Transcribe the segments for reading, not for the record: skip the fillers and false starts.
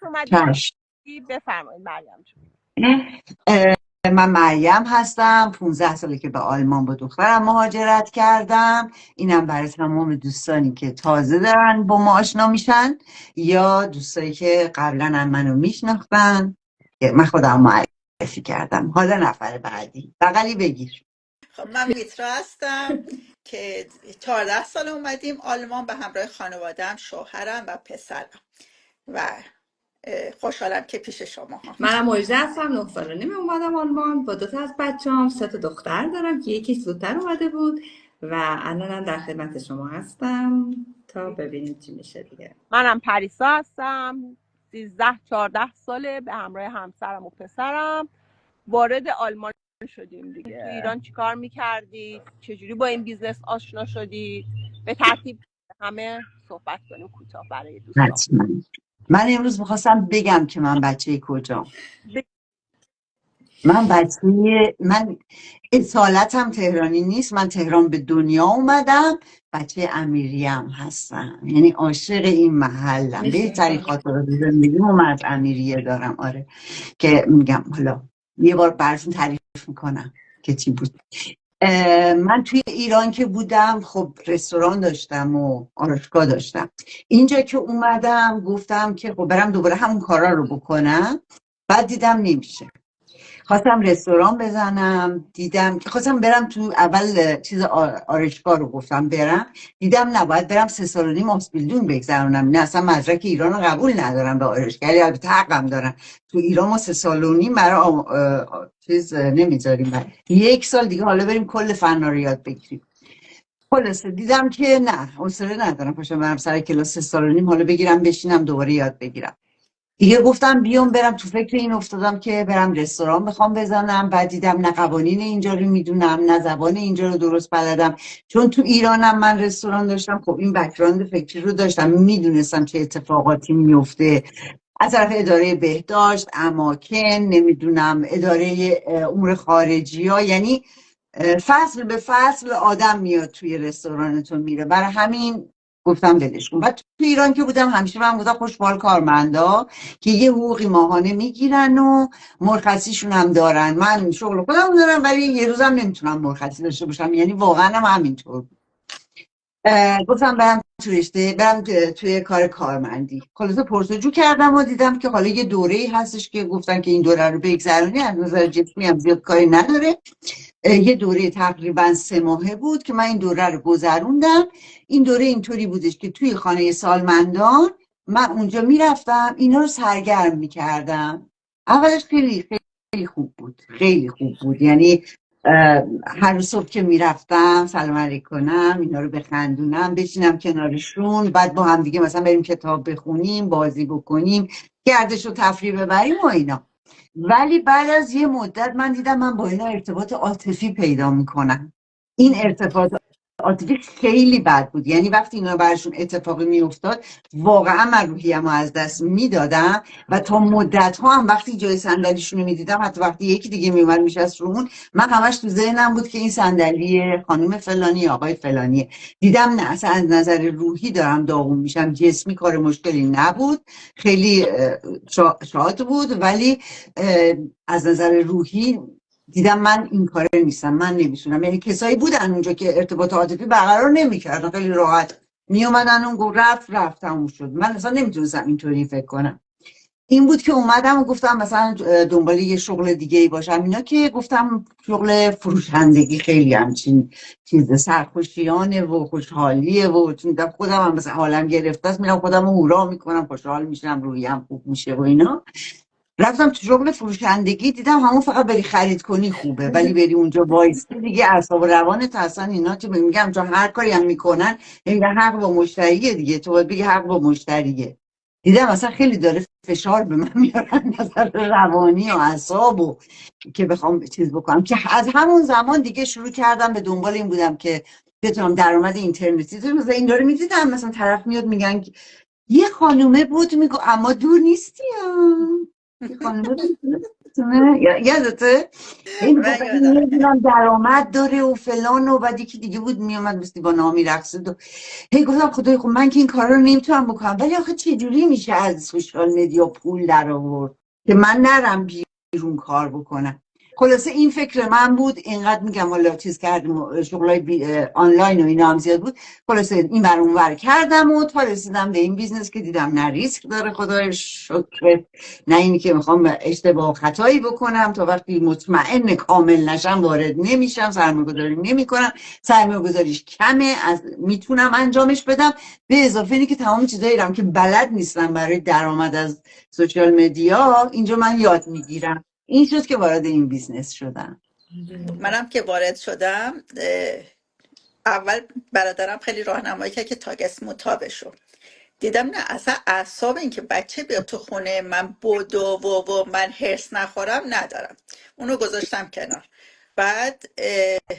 اومدید چشم. بفرمایید مریم جون. من مریم هستم. 15 ساله که به آلمان با دخترم مهاجرت کردم. اینم برای تمام دوستانی که تازه دارن با ما آشنا میشن یا دوستایی که قبلا هم منو میشناختن. من خودم معرفی کردم. حالا نفر بعدی بغلی بگیر. خب من میترا هستم که 14 سال اومدیم آلمان به همراه خانواده‌ام، شوهرم و پسرم و خوشحالم که پیش شما هم. منم مجده هستم. 9 سال و نیم اومدم آلمان با 2 تا از بچه‌ام. 3 تا دختر دارم که یکی زودتر اومده بود و الانم در خدمت شما هستم تا ببینیم چی میشه دیگه. منم پریسا هستم. 13-14 ساله به همراه همسرم و پسرم وارد آلمان شدیم دیگه. تو ایران چیکار میکردید؟ چجوری با این بیزنس آشنا شدید؟ به ترتیب همه صحبت کنیم کوتاه برای دوستان. حتما. من امروز میخواستم بگم که من بچه کجام. من اصالتم تهرانی نیست. من تهران به دنیا اومدم. بچه امیریم هستم، یعنی عاشق این محلم. بهترین خاطرات زندگیمو من از امیریه دارم. آره که میگم حالا یه بار براتون تعریف میکنم که چی بود. من توی ایران که بودم خب رستوران داشتم و آرایشگاه داشتم. اینجا که اومدم گفتم که خب برم دوباره همون کارا رو بکنم. بعد دیدم نمیشه. خواستم رستوران بزنم. دیدم که خواستم برم تو اول چیز آرایشگاه رو گفتم برم. دیدم نباید برم 3 سال و نیم آسپیلدون بگذرونم. نه اصلا مدرک ایران رو قبول ندارم به آرایشگری. البته حقم دارن. تو ایران ما 3 سال و نیم برای چیز نمیذاریم. 1 سال دیگه حالا بریم کل فنا رو یاد بگیریم. خلاصه دیدم که نه حوصله ندارم پاشم برم سر کلاس 3 سال و نیم حالا بگیرم بشینم دوباره یاد بگیرم. دیگه گفتم بیام برم. تو فکر این افتادم که برم رستوران بخوام بزنم. بعد دیدم نه قوانین اینجا رو میدونم نه زبان اینجا رو درست بلدم. چون تو ایرانم من رستوران داشتم خب این بک‌گراند فکری رو داشتم، میدونستم چه اتفاقاتی میفته از طرف اداره بهداشت، اماکن، نمیدونم اداره امور خارجی ها. یعنی فصل به فصل آدم میاد توی رستورانتون میره. برای همین گفتم ولش کن. بعد تو ایران که بودم همیشه من بودم خوشبال کارمندا که یه حقوقی ماهانه میگیرن و مرخصیشون هم دارن. من شغل خودم دارم ولی یه روزم نمیتونم مرخصی داشته باشم. یعنی واقعا هم همینطور. گفتم برم توی کار کارمندی. خلاصه پرسجو کردم و دیدم که حالا یه دوره‌ای هستش که گفتن که این دوره رو بگذرونی. از نظر جسمی هم زیاد کاری نداره. یه دوره تقریبا 3 ماهه بود که من این دوره رو گذروندم. این دوره اینطوری بودش که توی خانه سالمندان من اونجا میرفتم اینا رو سرگرم میکردم. اولش خیلی خیلی خوب بود. خیلی خوب بود. یعنی هر صبح که میرفتم سلام علیک کنم، اینا رو بخندونم، بشینم کنارشون، بعد با هم دیگه مثلا بریم کتاب بخونیم، بازی بکنیم، گردش و تفریح ببریم و اینا. ولی بعد از یه مدت من دیدم من با اینا ارتباط عاطفی پیدا میکنم. این ارتباط عاطفی خیلی بد بود. یعنی وقتی اینا براشون اتفاقی میافتاد واقعا من روحیه‌مو از دست میدادم و تا مدت ها هم وقتی جای صندلیشون رو میدیدم، حتی وقتی یکی دیگه میومد میشست رو اون، من همش تو ذهنم بود که این صندلی خانم فلانی آقای فلانیه. دیدم نه، اصلا از نظر روحی دارم داغون میشم. جسمی کار مشکلی نبود، خیلی شاد بود، ولی از نظر روحی دیدم من این کاره نیستم، من نمیتونم. یعنی کسایی بودن اونجا که ارتباط عاطفی برقرار نمیکردن، خیلی راحت میومدن اون گفت رفت تموم شد. من اصلا نمیتونستم اینطوری فکر کنم. این بود که اومدم و گفتم مثلا دنبال یه شغل دیگه ای باشم. اینا که گفتم شغل فروشندگی خیلی همچین چیز سرخوشیانه و خوشحالیه و چون خودم هم مثلا حالم گرفته است، میرم خودم رو هورا میکنم، خوشحال میشم، روحیم خوب میشه و اینا. رفتم تو شغل فروشندگی، دیدم همون فقط بری خرید کنی خوبه، ولی بری اونجا وایسی دیگه اعصاب و روانت اصلا اینا که میگم چون هر کاری هم میکنن میگن حق با مشتریه دیگه، تو باید بگی حق با مشتریه. دیدم اصلا خیلی داره فشار به من میارن نظر روانی و اعصاب و که بخوام چیز بکنم، که از همون زمان دیگه شروع کردم به دنبال این بودم که بتونم درآمد اینترنتی. تو مثلا این داره میدیدم مثلا طرف میاد میگن یه خانومه بود میگو اما دور نیستی یه خانومه بود یادتونه یادته این گفت من این یادمه. نمیدونم درآمد داره و فلان و بعد یکی دیگه بود میومد مثل با نامی رقصید و هی گفتم خدای خب من که این کارا رو نمیتونم بکنم، ولی آخه چه جوری میشه از سوشال مدیا پول در آورد که من نرم بیرون کار بکنم. خلاصه این فکر من بود، اینقدر میگم حالا چیز کردیم شغلای آنلاین و اینا هم زیاد بود. خلاصه این ور اون ور کردم و تا رسیدم به این بیزنس که دیدم نه ریسک داره خدای شکر، نه اینی که میخوام اشتباه و خطایی بکنم، تا وقتی مطمئن کامل نشم وارد نمیشم، سرمایه‌گذاری نمیکنم، سرمایه‌گذاریش کمه، از میتونم انجامش بدم. به اضافه اینی که تمام چیزایی که بلد نیستم برای درآمد از سوشال مدیا اینجا من یاد میگیرم. این شد که وارد این بیزنس شدم. منم که وارد شدم اول برادرم خیلی راهنمایی کرد که تاگست مطابق شو. دیدم نه اصلا اعصاب این که بچه بیاد تو خونه من بدو و من هرس نخورم ندارم. اونو گذاشتم کنار. بعد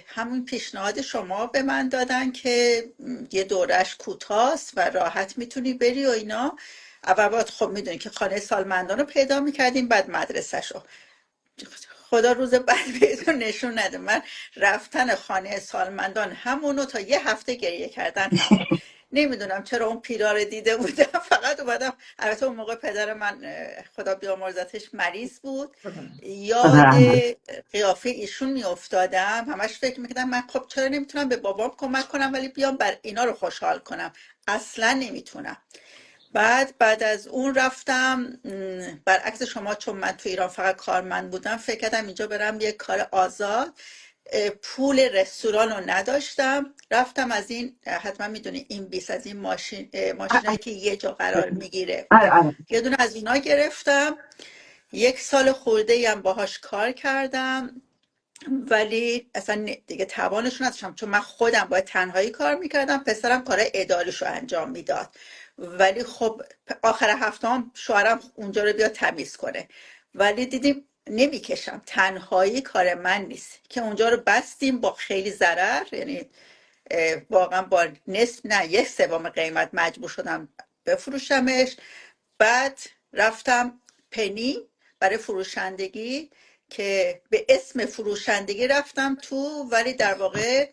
همون پیشنهاد شما به من دادن که یه دورش کوتاست و راحت میتونی بری و اینا. اول باید خب میدونی که خانه سالمندان رو پیدا میکردیم، بعد مدرسه شو. خدا روز بعد بهتون نشون نده، من رفتن خانه سالمندان همونو تا یه هفته گریه کردن تموم. نمیدونم چرا اون پیرا رو دیده بودم فقط اومدم. البته اون موقع پدر من خدا بیامرزتش مریض بود، یاد قیافه ایشون میافتادم، همش فکر میکردم من خب چرا نمیتونم به بابام کمک کنم ولی بیام بر اینا رو خوشحال کنم. اصلا نمیتونم. بعد از اون رفتم برعکس شما، چون من تو ایران فقط کارمند بودم فکر کردم اینجا برم یه کار آزاد. پول رستوران رو نداشتم، رفتم از این، حتما میدونی این بیس، از این ماشینایی که یه جا قرار میگیره، یه دونه از اینا گرفتم. 1 سال خورده هم باهاش کار کردم ولی اصلا دیگه توانشون نداشتم، چون من خودم باید تنهایی کار میکردم، پسرم کار اداریشو انجام میداد. ولی خب آخر هفته هم شوهرم اونجا رو بیاد تمیز کنه. ولی دیدیم نمیکشم، تنهایی کار من نیست، که اونجا رو بستیم با خیلی ضرر، یعنی واقعا با نصف نه 1/3 قیمت مجبور شدم بفروشمش. بعد رفتم پنی برای فروشندگی، که به اسم فروشندگی رفتم تو، ولی در واقع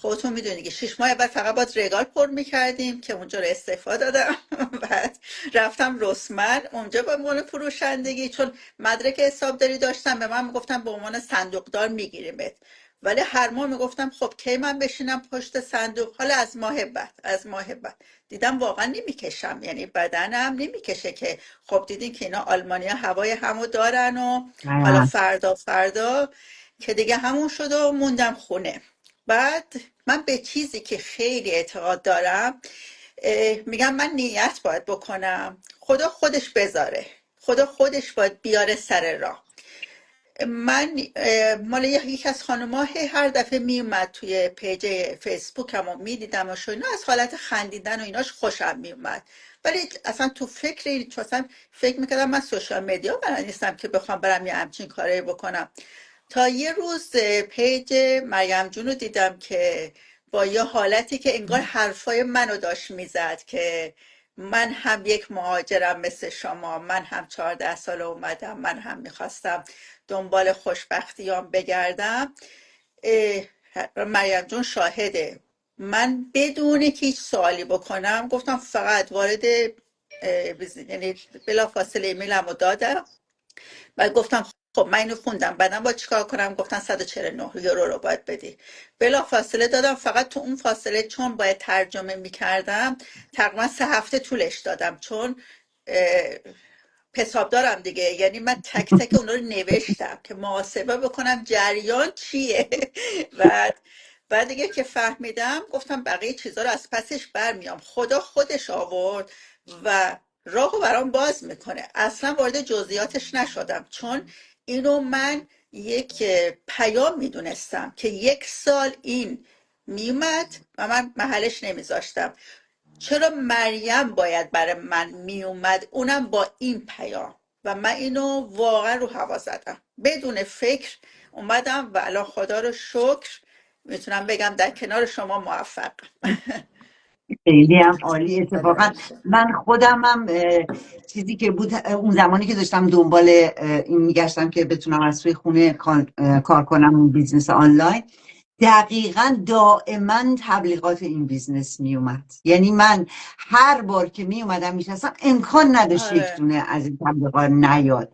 خودتون میدونید که 6 ماه بعد فقط باید رگال پر میکردیم که اونجا رو استفاده دادم. بعد رفتم رسمن اونجا به عنوان فروشندگی، چون مدرک حسابداری داشتم به من میگفتم به عنوان صندوقدار میگیریمت، ولی هر ماه میگفتم خب کی من بشینم پشت صندوق. حالا از ماه بعد دیدم واقعا نمیکشم، یعنی بدنم نمیکشه، که خب دیدین که اینا آلمانیا هوای همو دارن و حالا فردا که دیگه همون شد و موندم خونه. بعد من به چیزی که خیلی اعتقاد دارم، میگم من نیت باید بکنم، خدا خودش بذاره، خدا خودش باید بیاره سر راه. من مال یکی از خانم‌ها هر دفعه میومد توی پیج فیسبوکم و میدیدم و اینا، از حالت خندیدن و ایناش خوشم میومد، ولی اصلا تو فکر میکردم من سوشال مدیا بلد نیستم که بخوام برم یه همچین کاری بکنم. تا یه روز پیج مریم جون رو دیدم که با یه حالتی که انگار حرفای منو داشت میزد که من هم یک مهاجرم مثل شما، من هم 14 سال اومدم، من هم میخواستم دنبال خوشبختیام بگردم. مریم جون شاهده، من بدون که هیچ سوالی بکنم گفتم فقط وارد یعنی بلا فاصله ایمیلم رو دادم و گفتم خب من اینو خوندم بعدم باید چیکار کنم. گفتن 149 یورو رو باید بدی. بلا فاصله دادم. فقط تو اون فاصله چون باید ترجمه میکردم تقریبا 3 هفته طولش دادم، چون حساب دارم دیگه، یعنی من تک تک اونا رو نوشتم که محاسبه بکنم جریان چیه. بعد دیگه که فهمیدم گفتم بقیه چیزا رو از پسش برمیام، خدا خودش آورد و راهو برام باز میکنه. اصلا وارد جزئیاتش نشدم، چون اینو من یک پیام میدونستم که 1 سال این میومد و من محلش نمیذاشتم. چرا مریم باید برای من میومد، اونم با این پیام، و من اینو واقعا رو هوا زدم بدون فکر اومدم و الان خدا رو شکر میتونم بگم در کنار شما موفقم. خیلی هم عالی. خدا اتفاقا باشد. من خودم هم چیزی که بود اون زمانی که داشتم دنبال این میگشتم که بتونم از توی خونه کار کنم اون بیزنس آنلاین، دقیقا دائما تبلیغات این بیزنس می اومد. یعنی من هر بار که می اومدم میشستم امکان نداشت یک آره دونه از این تبلیغات نیاد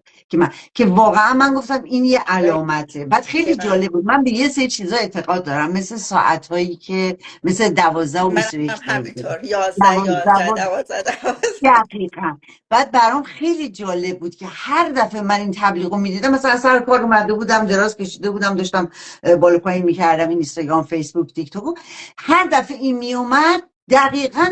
که واقعا من گفتم این یه علامته. بعد خیلی دقیقا. جالب بود. من به یه سری چیزا اعتقاد دارم، مثل ساعتهایی که مثل 12 و من 21 هم دقیقه، همینطور 11 11 12. 12 12. دقیقا. بعد برام خیلی جالب بود که هر دفعه من این تبلیغ رو میدیدم، مثلا سر کار اومده بودم، دراز کشیده بودم، داشتم بالا پایین میکردم، این اینستاگرام، فیسبوک، تیک توک، هر دفعه این میومد دقیقا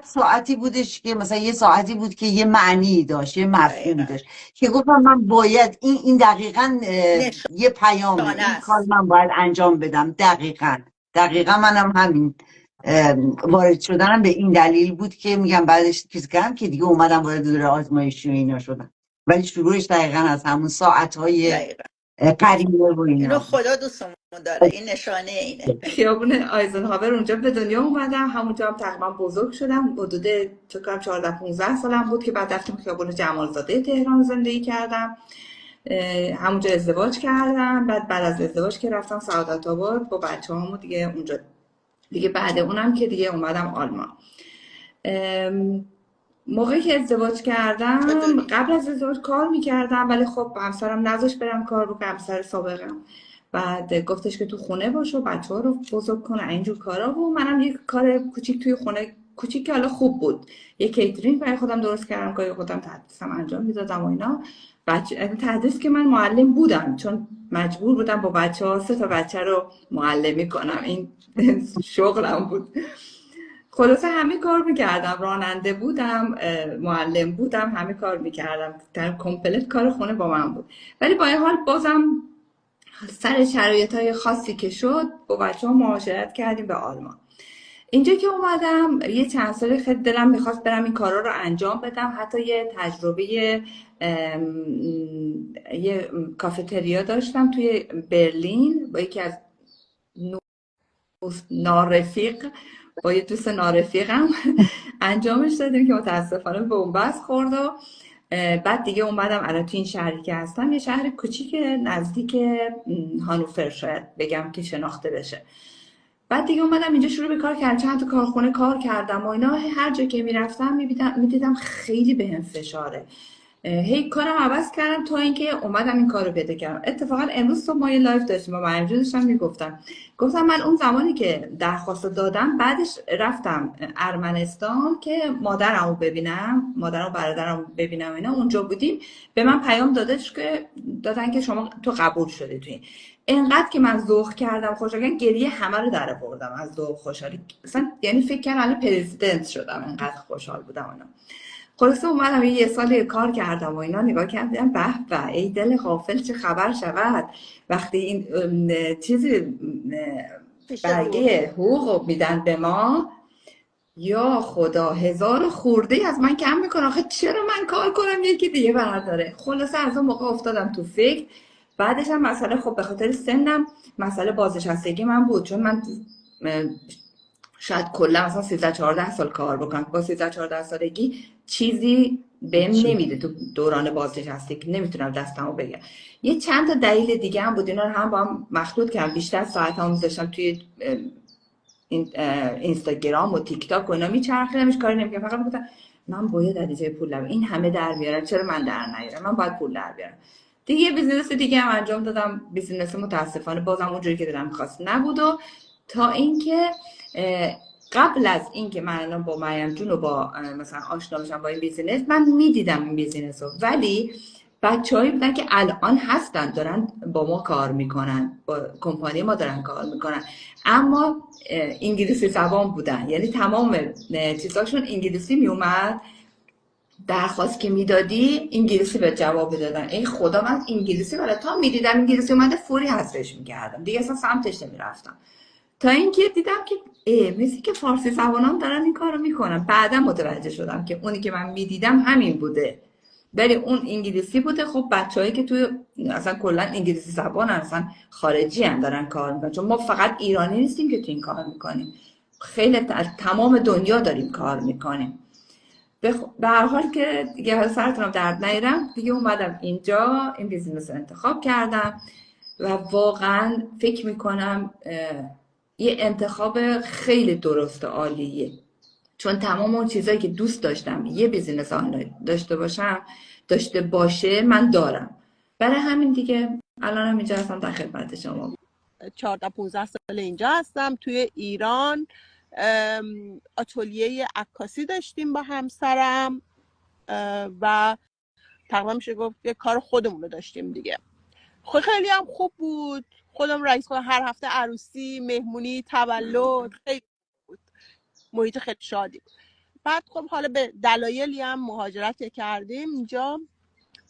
ساعتی بودش که مثلا یه ساعتی بود که یه معنی داشت، یه مفهومی دقیقا داشت، که گفتم من باید این دقیقا یه پیامه، نشانه این کار است. من باید انجام بدم. دقیقا منم همین وارد شدنم به این دلیل بود که میگم بعدش چیز کردم که دیگه اومدم وارد دوره آزمایشی و اینا شدم، ولی شروعش دقیقا از همون ساعتهای دقیقا قریبه و اینو اینا بود. خدا دوستمون داره، این نشانه اینه. خیابون آیزنهاور اونجا به دنیا اومدم، همونجا هم تقریبا بزرگ شدم. حدود فکر کنم 14 15 سالم بود که بعد رفتم خیابون جمالزاده تهران زندگی کردم. همونجا ازدواج کردم. بعد از ازدواج که رفتم سعادت آباد با بچه‌هامو دیگه اونجا، دیگه بعد اونم که دیگه اومدم آلمان. موقعی که ازدواج کردم، چطوری؟ قبل از ازدواج کار میکردم، ولی خب همسرم نذاشت برم کار بکنم، همسر سابقم. بعد گفتش که تو خونه باش و بچه ها رو بزرگ کنه، اینجور کارا. و منم یک کار کوچیک توی خونه، کوچیک که حالا خوب بود، یک کیترینگ برای خودم درست کردم، کاری خودم تدریسم انجام میدادم و اینا. تدریس که من معلم بودم، چون مجبور بودم با بچه ها 3 تا بچه رو معلمی کنم، این شغلم بود. خلاصه همه کار میکردم، راننده بودم، معلم بودم، همه کار میکردم، در کمپلت کار خونه با من بود. ولی با این حال بازم سر شرایطهای خاصی که شد با بچه ها مهاجرت کردیم به آلمان. اینجا که اومدم یه چند سال خیلی دلم میخواست برم این کارا رو انجام بدم. حتی یه تجربه یه کافتریا داشتم توی برلین با یکی از نارفیق، با یه دوست نارفیقم انجامش دادیم که متاسفانه بنبست خورد. و بعد دیگه اومدم الان تو این شهری که هستم، یه شهر کوچیک نزدیک هانوفر شاید بگم که شناخته بشه. بعد دیگه اومدم اینجا شروع به کار کردم، چند تا کارخونه کار کردم و اینا. هر جا که میرفتم میدیدم خیلی بهم فشاره. هی کارم عوض کردم تا اینکه اومدم این کارو پیدا کردم. اتفاقا امروز صبح ما یه لایو داشتیم و من داشتم گفتم من اون زمانی که درخواست دادم، بعدش رفتم ارمنستان که مادرمو ببینم، مادرم و برادرمو ببینم اینا. اونجا بودیم، به من پیام دادن که شما تو قبول شدی توی. انقدر که من ذوق کردم، خوشحالم، گریه همه رو در آوردم از ذوق خوشحالی اصلا. یعنی فکر کردم الان پرزیدنت شدم، انقدر خوشحال بودم اونا. خلاصه اومدم یه سال کار کردم و اینا، نگاه کردم به به ای دل غافل چه خبر شود وقتی این چیزی پیش رو برگه حقوق میدن به ما. یا خدا، 1000 خورده از من کم میکنه. آخه چرا من کار کنم یکی دیگه برداره؟ خلاصه از اون موقع افتادم تو فکر. بعدش هم مسئله، خب به خاطر سنم مسئله بازنشستگی من بود، چون من شاید کلا مثلا 13 14 سال کار بکنم. با 13 14 سالگی چیزی بهم نمیده تو دوران بازنشستگی، نمیتونم دستمو بگم. یه چند تا دلیل دیگه هم بود، اینا رو هم با هم مخلوط کردم. بیشتر ساعتامو میذاشتم توی اینستاگرام و تیک تاک و اینا میچرخیدمش، کاری نمیکردم. فقط میگفتم من باید از جای پولم، این همه در میارن چرا من در نیارم، من باید پول در بیارم. دیگه بیزینس دیگه هم انجام دادم. بیزینس متاسفانه بازم اونجوری که دلم می‌خواست نبود. و تا اینکه قبل از اینکه من الان با مریم جون و با مثلا آشنا بشم با این بیزینس، من میدیدم این بیزینس رو، ولی بچه‌هایی بودن که الان هستن دارن با ما کار میکنن، با کمپانی ما دارن کار میکنن، اما انگلیسی زبان بودن. یعنی تمام چیزاشون انگلیسی میومد، درخواست که میدادی انگلیسی به جواب دادن. ای خدا، من انگلیسی بلد، تا میدیدم انگلیسی اومده فوری حذفش میکردم، دیگه اصلا سمتش نمیرفتم. تا اینکه دیدم که مثل که فارسی زبانان دارن این کارو میکنن. بعدا متوجه شدم که اونی که من میدیدم همین بوده، ولی اون انگلیسی بوده. خب بچه‌هایی که توی اصلا کلا انگلیسی زبان اصلا خارجی هم دارن کار میکنن، چون ما فقط ایرانی نیستیم که تو این کار میکنیم. خیلی تمام دنیا داریم کار میکنیم. به هر حال که دیگه سرتونم درد نیارم، دیگه اومدم اینجا این بیزینس رو انتخاب کردم و واقعا فکر میکنم یه انتخاب خیلی درست و عالیه، چون تمام اون چیزایی که دوست داشتم یه بیزینس آنلاین داشته باشه من دارم. برای همین دیگه الانم اینجا هستم در خدمت شما. 14-15 سال اینجا هستم. توی ایران آتلیه عکاسی داشتیم با همسرم و تقریبا میشه گفت یه کار خودمون رو داشتیم دیگه. خیلی هم خوب بود. خودم رئیس خودم، هر هفته عروسی، مهمونی، تولد، خیلی بود. محیط خیلی شادی بود. بعد خب حالا به دلایلی هم مهاجرت کردیم اینجا.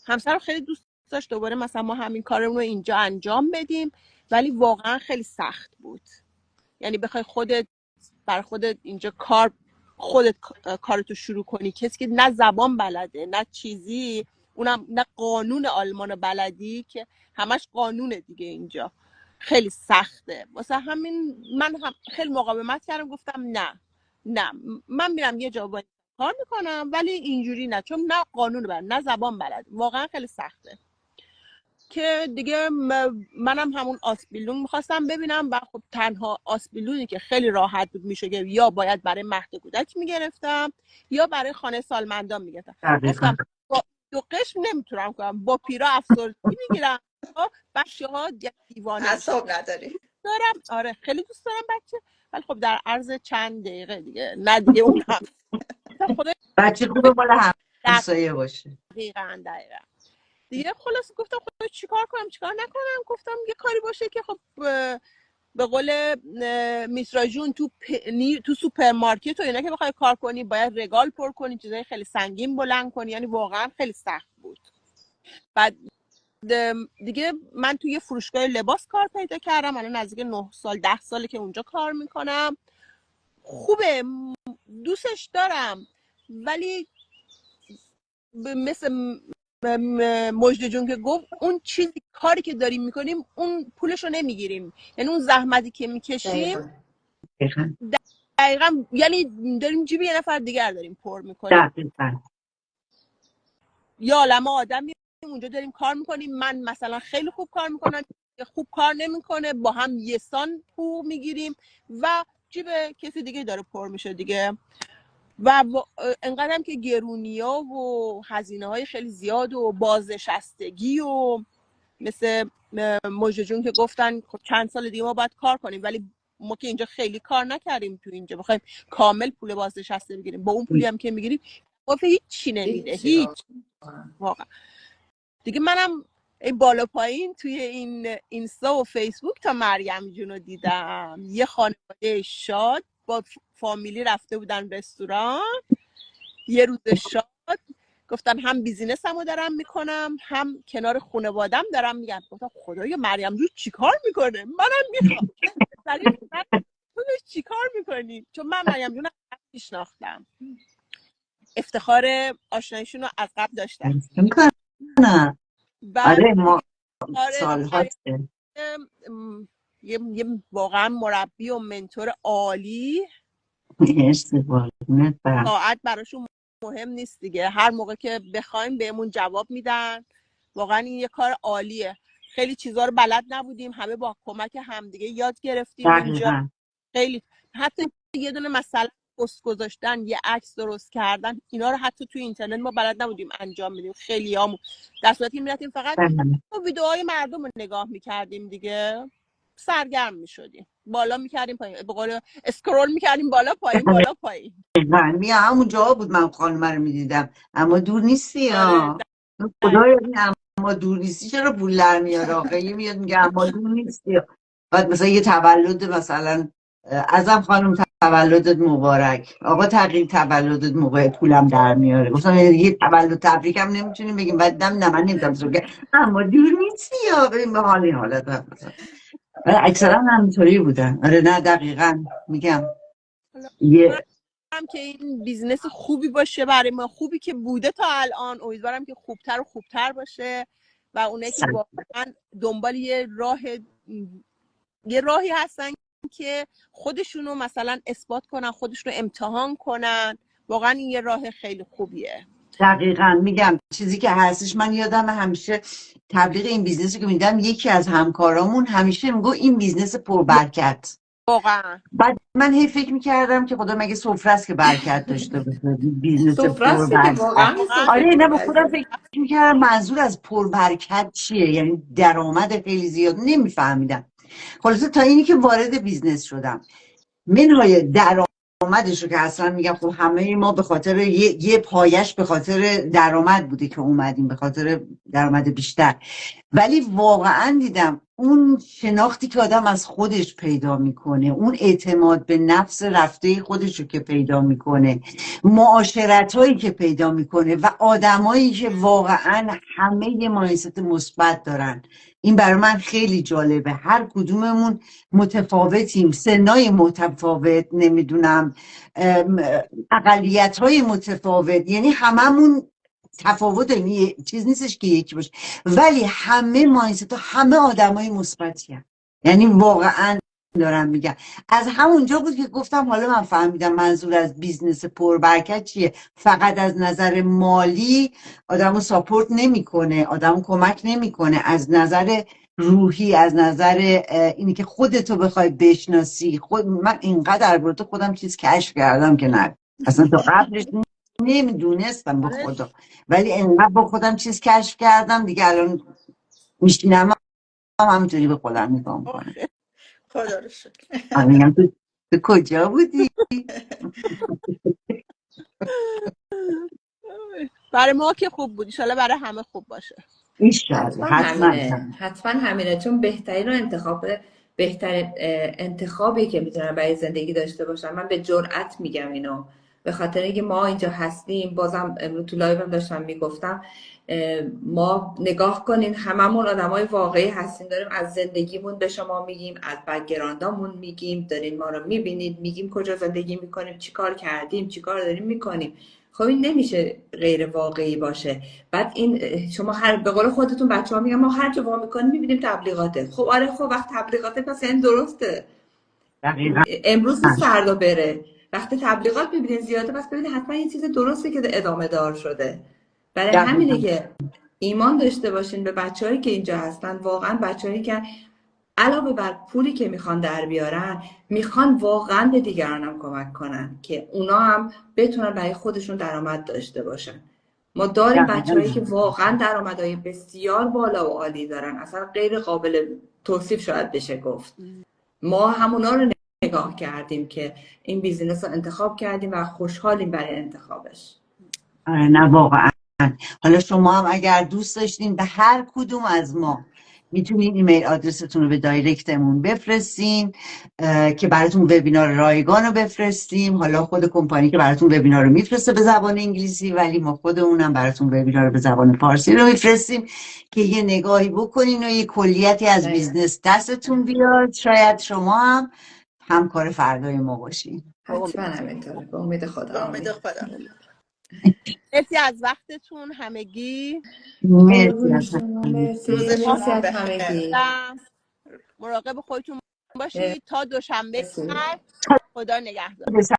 همسرم خیلی دوست داشت دوباره مثلا ما همین کارمون رو اینجا انجام بدیم، ولی واقعا خیلی سخت بود. یعنی بخوای برای خودت اینجا خودت کارتو شروع کنی، کسی که نه زبان بلده نه چیزی، اونم نه قانون آلمان بلدی که همش قانونه دیگه اینجا، خیلی سخته. واسه همین من هم خیلی مقاومت کردم، گفتم نه من میرم یه جا با کار میکنم، ولی اینجوری نه، چون نه قانون بلد نه زبان بلد، واقعا خیلی سخته. که دیگه منم همون آسپیلون میخواستم ببینم و خب تنها آسپیلونی که خیلی راحت بود میشه که یا باید برای مهد کودک میگرفتم یا برای خانه سالمندان میگرفتم. گفتم با دو قشم نمیتونم کنم، با پیرا افسردگی میگیرم، بچه ها دیوانه اعصاب نداری دارم. آره خیلی دوست دارم بچه، ولی خب در عرض چند دقیقه دیگه نه دیگه اون هم خدا بچه خوبه مال همسایه باشه. دقیقاً دیگه. خلاص گفتم خدا چیکار کنم چیکار نکنم. گفتم یه کاری باشه که خب به قول میسرا جون تو سوپرمارکت و اینا که بخوای کار کنی باید رگال پر کنی، چیزای خیلی سنگین بلند کنی، یعنی واقعا خیلی سخت بود. بعد دیگه من توی فروشگاه لباس کار پیدا کردم. الان نزدیک 9-10 ساله که اونجا کار میکنم. خوبه، دوستش دارم، ولی مثل مجد جون که گفت اون چیزی کاری که داریم میکنیم اون پولش رو نمیگیریم، یعنی اون زحمتی که میکشیم دقیقا یعنی داریم جیب یه نفر دیگر داریم پر میکنیم. یا عالمه آدم اونجا داریم کار میکنیم، من مثلا خیلی خوب کار میکنم، خوب کار نمیکنه، با هم یه سان پول میگیریم و جیب کسی دیگه داره پر میشه دیگه. و انقدرم که گرونیا و هزینه های خیلی زیاد و بازنشستگی و مثل مجد جون که گفتن خب چند سال دیگه ما باید کار کنیم، ولی ما که اینجا خیلی کار نکردیم، تو اینجا بخوایم کامل پول بازنشسته بگیریم با اون پولی هم که میگیریم واسه هیچی نمیده، هیچ واقعا. دیگه منم این بالا پایین توی این اینستا و فیسبوک تا مریم جون رو دیدم، یه خانواده شاد با فامیلی رفته بودن رستوران، یه روز شاد، گفتن هم بیزینسمو دارم میکنم هم کنار خانواده‌ام دارم میگم. گفتم خدایا مریم جون چیکار میکنه، منم میخوام. تو چیکار میکنی؟ چون من مریم جون رو میشناختم، افتخار آشناییشون رو از قبل داشتم. آره ما آره سال‌ها یه واقعا مربی و منتور عالی. ساعت براشون مهم نیست دیگه، هر موقع که بخوایم بهمون جواب میدن. واقعا این یه کار عالیه. خیلی چیزا رو بلد نبودیم، همه با کمک همدیگه یاد گرفتیم اینجا. خیلی حتی یه دونه مثلا پست گذاشتن، یه عکس درست کردن، اینا رو حتی توی اینترنت ما بلد نبودیم انجام بدیم. خیلیامون در صورتی که میرفتیم فقط ویدیوهای مردم رو نگاه میکردیم دیگه، سرگرم میشدیم، بالا میکردیم پایین، به قول اسکرول میکردیم بالا پایین بالا پایین. من همون جا بود من خانم رو میدیدم، اما دور نیستی ها. خدایا اما دور نیستی چرا بولر میاره؟ خیلی میاد میگه اما دور نیستی. بعد مثلا یه تولد مثلا ازم خانم تولدت مبارک، آقا تقیی تولدت مبارک، پولم در میاره. مثلا یه تولد تبریک هم نمیتونیم بگیم، بعد نه من نمیدونم اما دور نیستی یا ببین به حال این حالت مثلا اکثرا همینطوری بودن. آره نه دقیقاً میگم یه که این بیزنس خوبی باشه برای ما، خوبی که بوده تا الان، امیدوارم که خوبتر و خوبتر باشه و اونایی که واقعا دنبال یه راهی هستن که خودشونو مثلا اثبات کنن، خودشونو امتحان کنن. واقعا این یه راه خیلی خوبیه. دقیقا میگم چیزی که هستش، من یادم همیشه تبلیغ این بیزنسی که میدم، یکی از همکارامون همیشه میگو این بیزنس پربرکت. واقعا بعد من هی فکر میکردم که خدا مگه سفره است که برکت داشته باشه بیزنس سفره است که پربرکت؟ واقعا یه واقعا سفره آره نه، با خودم پربرکت. فکر میکردم منظور از پربرکت چیه، یعنی درآمد خیلی زیاد. نمیفهمیدم. خلاصه تا اینی که وارد بیزنس شدم، منهای درآمدش رو که اصلا میگم خب همه ما به خاطر یه پایش به خاطر درآمد بوده که اومدیم، به خاطر درآمد بیشتر. ولی واقعا دیدم اون شناختی که آدم از خودش پیدا میکنه، اون اعتماد به نفس رفته خودش رو که پیدا میکنه، معاشرت هایی که پیدا میکنه و آدمایی که واقعا همه یه مایندست مثبت دارن. این برای من خیلی جالبه. هر کدوممون متفاوتیم، سنای متفاوت، نمیدونم اقلیت های متفاوت، یعنی هممون تفاوت داریم، چیز نیستش که یکی باشه، ولی همه مایندست، همه آدمای مثبتی هستن. یعنی واقعا دارم میگم از همونجا بود که گفتم حالا من فهمیدم منظور از بیزنس پربرکت چیه. فقط از نظر مالی آدمو ساپورت نمیکنه، آدمو کمک نمیکنه، از نظر روحی، از نظر اینی که خودتو بخوای بشناسی. من اینقدر البته خودم چیز کشف کردم که نه اصلا تا قبلش نمیدونستم به آره خدا، ولی انقدر با خودم چیز کشف کردم دیگه. الان میشینم همینطوری به خودم نگاه میکنم. خدا رو شکر. میگم تو کجا بودی؟ برای ما که خوب بود، ان برای همه خوب باشه. ایشالله، حتما حتما. همینه، حتما همینه، چون بهترین بهترین انتخابی که میتونن برای زندگی داشته باشن. من به جرئت میگم اینو، به خاطر اینکه ما اینجا هستیم. بازم امروز تو لایوم داشتم میگفتم ما نگاه کنین هممون آدمای واقعی هستیم، داریم از زندگیمون به شما میگیم، از بک‌گراندامون میگیم، دارین ما رو میبینید، میگیم کجا زندگی میکنیم، چیکار کردیم، چیکار داریم میکنیم. خب این نمیشه غیر واقعی باشه. بعد این شما هر به قول خودتون بچه‌ها میگن ما هر جا وا میکنیم میبینیم تبلیغاته. خب آره، خب وقت تبلیغاته پس این درسته. دقیقا امروز نیست فردا بره. وقتی تبلیغات میبینین زیاده پس ببینید حتما یه چیز درسته که ادامه دار شده. برای همینه دقیقا که ایمان داشته باشین به بچه‌هایی که اینجا هستن. واقعا بچه‌هایی که علاوه بر پولی که میخوان در بیارن، میخوان واقعا به دیگران هم کمک کنن که اونا هم بتونن برای خودشون درآمد داشته باشن. ما داریم بچه‌هایی که واقعا درآمدهای بسیار بالا و عالی دارن، اصلا غیر قابل توصیف شاید بشه گفت. ما همونا رو نگاه کردیم که این بیزینس رو انتخاب کردیم و خوشحالیم برای انتخابش. نه واقعا. حالا شما هم اگر دوست داشتین به هر کدوم از ما میتونین ایمیل آدرستون رو به دایرکتمون بفرستین که براتون وبینار رایگان رو بفرستیم. حالا خود کمپانی که براتون وبینار رو میفرسته به زبان انگلیسی، ولی ما خودمونم براتون وبینار رو به زبان فارسی رو میفرستیم که یه نگاهی بکنین و یه کلیتی از بیزنس دستتون بیاد. شاید شما هم همکار فردای ما باشین. حتما همینطوره، به امید خدا. به امید خدا. مرسی از وقتتون همگی. مرسی از مرسی روز مرسی شما از بخیر. همگی. مراقب خودتون باشید تا دوشنبه بعد. خدا نگهدار.